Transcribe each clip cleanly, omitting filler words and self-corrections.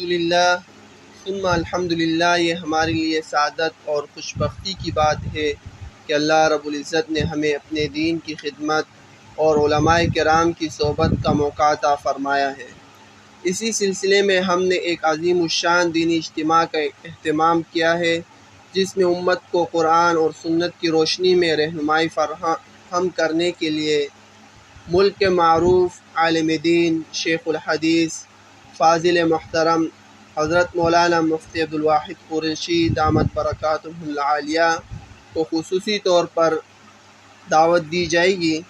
الحمدللہ ثم الحمدللہ، یہ ہمارے لیے سعادت اور خوشبختی کی بات ہے کہ اللہ رب العزت نے ہمیں اپنے دین کی خدمت اور علماء کرام کی صحبت کا موقع عطا فرمایا ہے۔ اسی سلسلے میں ہم نے ایک عظیم الشان دینی اجتماع کا اہتمام کیا ہے، جس میں امت کو قرآن اور سنت کی روشنی میں رہنمائی فراہم کرنے کے لیے ملک کے معروف عالم دین، شیخ الحدیث، فاضل محترم حضرت مولانا مفتی عبدالواحد قریشی دامت برکاتہ العالیہ کو خصوصی طور پر دعوت دی جائے گی۔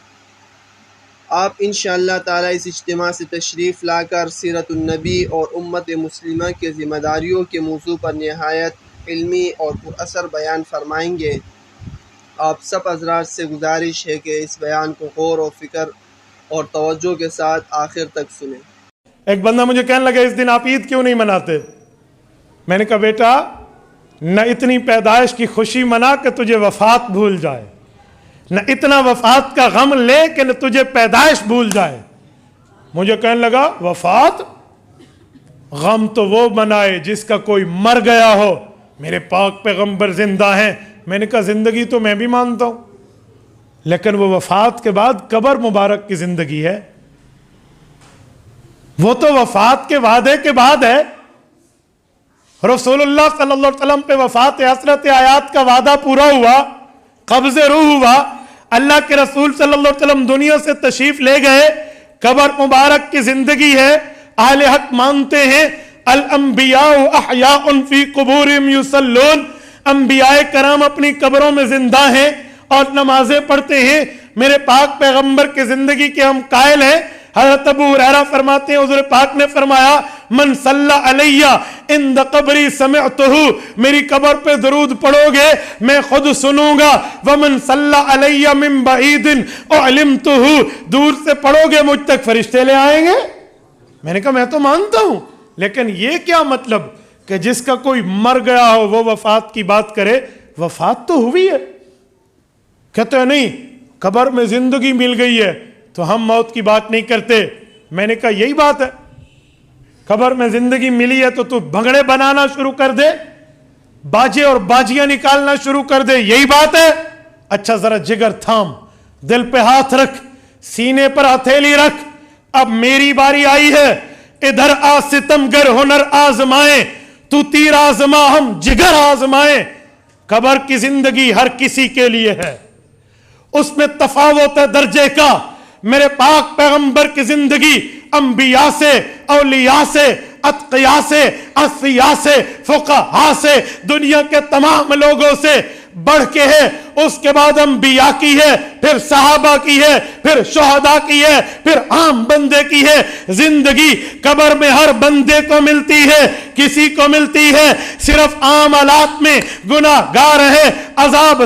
آپ انشاءاللہ تعالی اس اجتماع سے تشریف لا کر سیرت النبی اور امت مسلمہ کے ذمہ داریوں کے موضوع پر نہایت علمی اور پراثر بیان فرمائیں گے۔ آپ سب حضرات سے گزارش ہے کہ اس بیان کو غور و فکر اور توجہ کے ساتھ آخر تک سنیں۔ ایک بندہ مجھے کہنے لگا اس دن آپ عید کیوں نہیں مناتے؟ میں نے کہا بیٹا نہ اتنی پیدائش کی خوشی منا کہ تجھے وفات بھول جائے، نہ اتنا وفات کا غم لے کہ نہ تجھے پیدائش بھول جائے۔ مجھے کہنے لگا وفات، غم تو وہ منائے جس کا کوئی مر گیا ہو، میرے پاک پیغمبر زندہ ہیں۔ میں نے کہا زندگی تو میں بھی مانتا ہوں، لیکن وہ وفات کے بعد قبر مبارک کی زندگی ہے، وہ تو وفات کے وعدے کے بعد ہے۔ رسول اللہ صلی اللہ علیہ وسلم پہ وفات حسرت آیات کا وعدہ پورا ہوا، قبض روح ہوا، اللہ کے رسول صلی اللہ علیہ وسلم دنیا سے تشریف لے گئے، قبر مبارک کی زندگی ہے۔ اہل حق مانتے ہیں الانبیاء احیاء فی قبورہم یصلون، انبیاء کرام اپنی قبروں میں زندہ ہیں اور نمازیں پڑھتے ہیں۔ میرے پاک پیغمبر کی زندگی کے ہم قائل ہیں۔ حضرت ابو ہریرہ فرماتے ہیں حضور پاک نے فرمایا من صلی علیہ عند قبری سمعتہ، میری قبر پہ درود پڑھو گے میں خود سنوں گا، ومن صلی علیہ من بعید اعلمتہ، دور سے پڑھو گے مجھ تک فرشتے لے آئیں گے۔ میں نے کہا میں تو مانتا ہوں، لیکن یہ کیا مطلب کہ جس کا کوئی مر گیا ہو وہ وفات کی بات کرے؟ وفات تو ہوئی ہے۔ کہتے ہیں نہیں قبر میں زندگی مل گئی ہے تو ہم موت کی بات نہیں کرتے۔ میں نے کہا یہی بات ہے، قبر میں زندگی ملی ہے تو بھنگڑے بنانا شروع کر دے، باجے اور باجیاں نکالنا شروع کر دے، یہی بات ہے؟ اچھا ذرا جگر تھام، دل پہ ہاتھ رکھ، سینے پر ہتھیلی رکھ، اب میری باری آئی ہے، ادھر آ ستمگر ہنر آزمائیں، تو تیر آزما ہم جگر آزمائیں۔ قبر کی زندگی ہر کسی کے لیے ہے، اس میں تفاوت ہے درجے کا۔ میرے پاک پیغمبر کی زندگی انبیاء سے، اولیاء سے، اتقیاء سے، اصفیاء سے، فقہاء سے، دنیا کے تمام لوگوں سے بڑھ کے ہے۔ اس کے بعد انبیاء کی ہے، پھر صحابہ کی ہے، پھر شہداء کی ہے، پھر عام بندے کی ہے۔ زندگی قبر میں ہر بندے کو ملتی ہے، کسی کو ملتی ہے صرف عام حالات میں گناہ گار ہے، عذاب